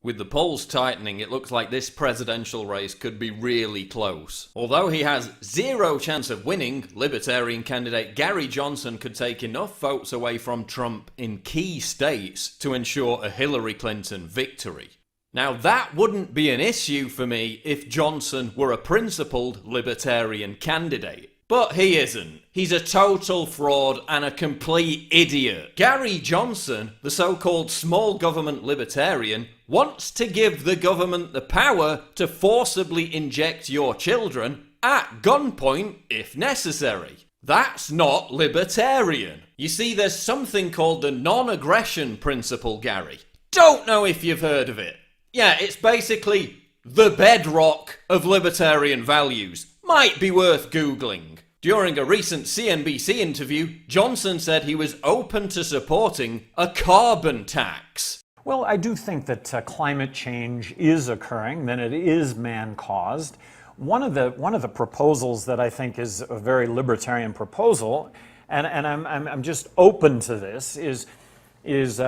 With the polls tightening, it looks like this presidential race could be really close. Although he has zero chance of winning, Libertarian candidate Gary Johnson could take enough votes away from Trump in key states to ensure a Hillary Clinton victory. Now that wouldn't be an issue for me if Johnson were a principled Libertarian candidate. But he isn't. He's a total fraud and a complete idiot. Gary Johnson, the so-called small government libertarian, wants to give the government the power to forcibly inject your children at gunpoint if necessary. That's not libertarian. You see, there's something called the non-aggression principle, Gary. Don't know if you've heard of it. Yeah, it's basically the bedrock of libertarian values. Might be worth Googling. During a recent CNBC interview, Johnson said he was open to supporting a carbon tax. Well, I do think that climate change is occurring, that it is man-caused. One of the proposals that I think is a very libertarian proposal, and I'm just open to this, is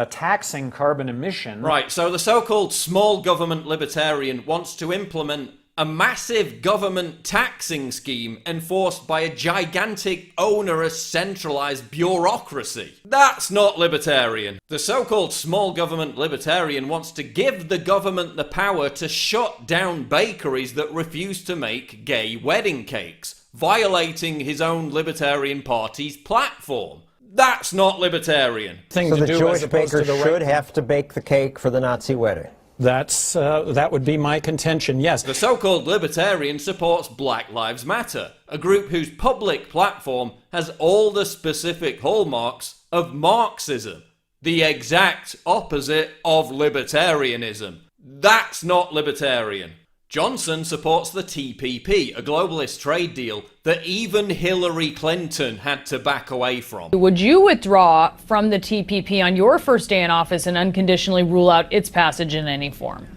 taxing carbon emission. Right, so the so-called small government libertarian wants to implement a massive government taxing scheme enforced by a gigantic, onerous, centralized bureaucracy. That's not libertarian. The so-called small government libertarian wants to give the government the power to shut down bakeries that refuse to make gay wedding cakes, violating his own Libertarian Party's platform. That's not libertarian. So the Jewish baker should have to bake the cake for the Nazi wedding. That would be my contention, yes. The so-called libertarian supports Black Lives Matter, a group whose public platform has all the specific hallmarks of Marxism, the exact opposite of libertarianism. That's not libertarian. Johnson supports the TPP, a globalist trade deal that even Hillary Clinton had to back away from. Would you withdraw from the TPP on your first day in office and unconditionally rule out its passage in any form?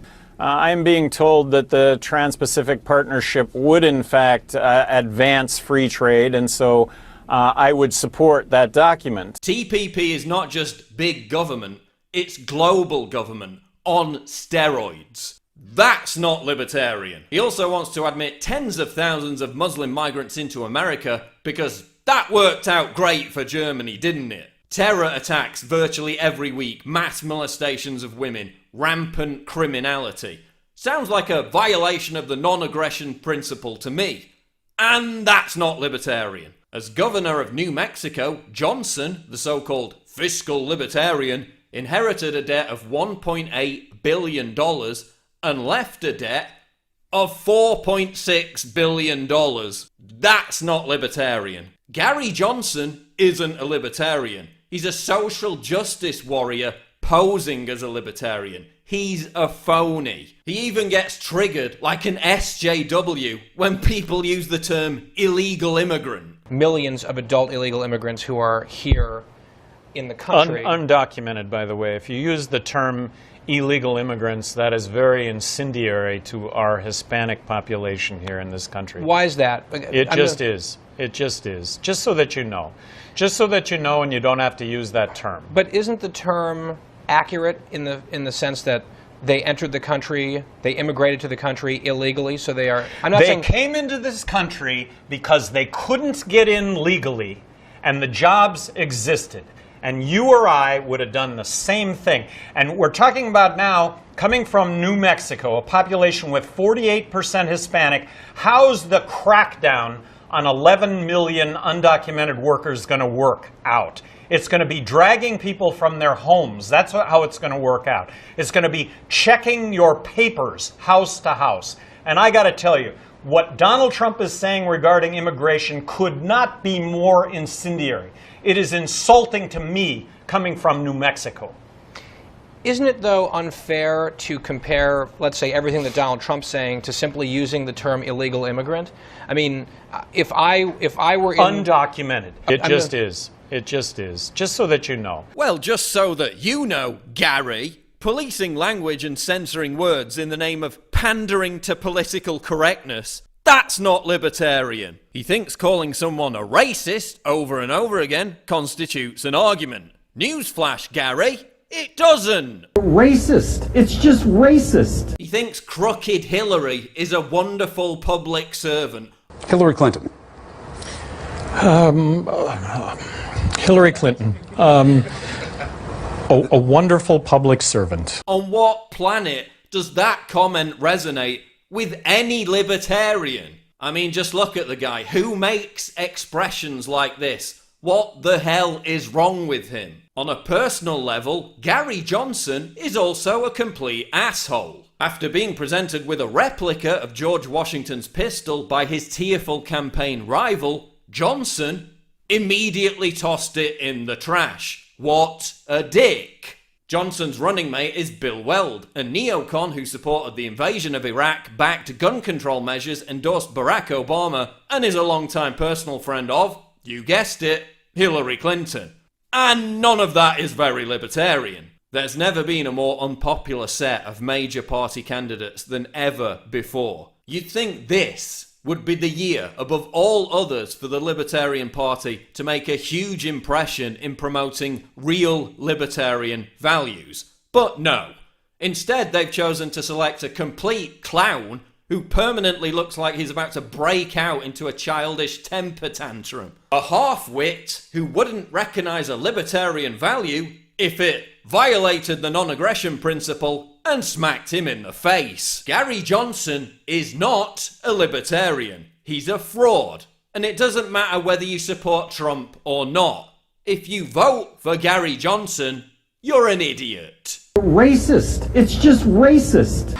I am being told that the Trans-Pacific Partnership would in fact advance free trade, and so I would support that document. TPP is not just big government, it's global government on steroids. That's not libertarian. He also wants to admit tens of thousands of Muslim migrants into America because that worked out great for Germany, didn't it? Terror attacks virtually every week, mass molestations of women, rampant criminality. Sounds like a violation of the non-aggression principle to me. And that's not libertarian. As governor of New Mexico, Johnson, the so-called fiscal libertarian, inherited a debt of $1.8 billion and left a debt of $4.6 billion. That's not libertarian. Gary Johnson isn't a libertarian. He's a social justice warrior posing as a libertarian. He's a phony. He even gets triggered like an SJW when people use the term illegal immigrant. Millions of adult illegal immigrants who are here in the country. Undocumented, by the way. If you use the term illegal immigrants, that is very incendiary to our Hispanic population here in this country. Why is that? It just is. It just is. Just so that you know. Just so that you know and you don't have to use that term. But isn't the term accurate in the sense that they entered the country, they immigrated to the country illegally, so they are... They came into this country because they couldn't get in legally and the jobs existed. And you or I would have done the same thing. And we're talking about now, coming from New Mexico, a population with 48% Hispanic, how's the crackdown on 11 million undocumented workers going to work out? It's going to be dragging people from their homes. That's how it's going to work out. It's going to be checking your papers house to house. And I got to tell you, what Donald Trump is saying regarding immigration could not be more incendiary. It is insulting to me coming from New Mexico. Isn't it, though, unfair to compare, let's say, everything that Donald Trump's saying to simply using the term illegal immigrant? I mean, if I were in... Undocumented. It just is. It just is. Just so that you know. Well, just so that you know, Gary, policing language and censoring words in the name of pandering to political correctness, that's not libertarian. He thinks calling someone a racist over and over again constitutes an argument. Newsflash, Gary. It doesn't. Racist. It's just racist. He thinks crooked Hillary is a wonderful public servant. Hillary Clinton. Hillary Clinton. A wonderful public servant. On what planet does that comment resonate with any libertarian? I mean, just look at the guy. Who makes expressions like this? What the hell is wrong with him? On a personal level, Gary Johnson is also a complete asshole. After being presented with a replica of George Washington's pistol by his tearful campaign rival, Johnson immediately tossed it in the trash. What a dick. Johnson's running mate is Bill Weld, a neocon who supported the invasion of Iraq, backed gun control measures, endorsed Barack Obama, and is a longtime personal friend of, you guessed it, Hillary Clinton. And none of that is very libertarian. There's never been a more unpopular set of major party candidates than ever before. You'd think this would be the year above all others for the Libertarian Party to make a huge impression in promoting real libertarian values. But no. Instead, they've chosen to select a complete clown who permanently looks like he's about to break out into a childish temper tantrum. A half-wit who wouldn't recognise a libertarian value if it violated the non-aggression principle and smacked him in the face. Gary Johnson is not a libertarian. He's a fraud. And it doesn't matter whether you support Trump or not. If you vote for Gary Johnson, you're an idiot. Racist. It's just racist.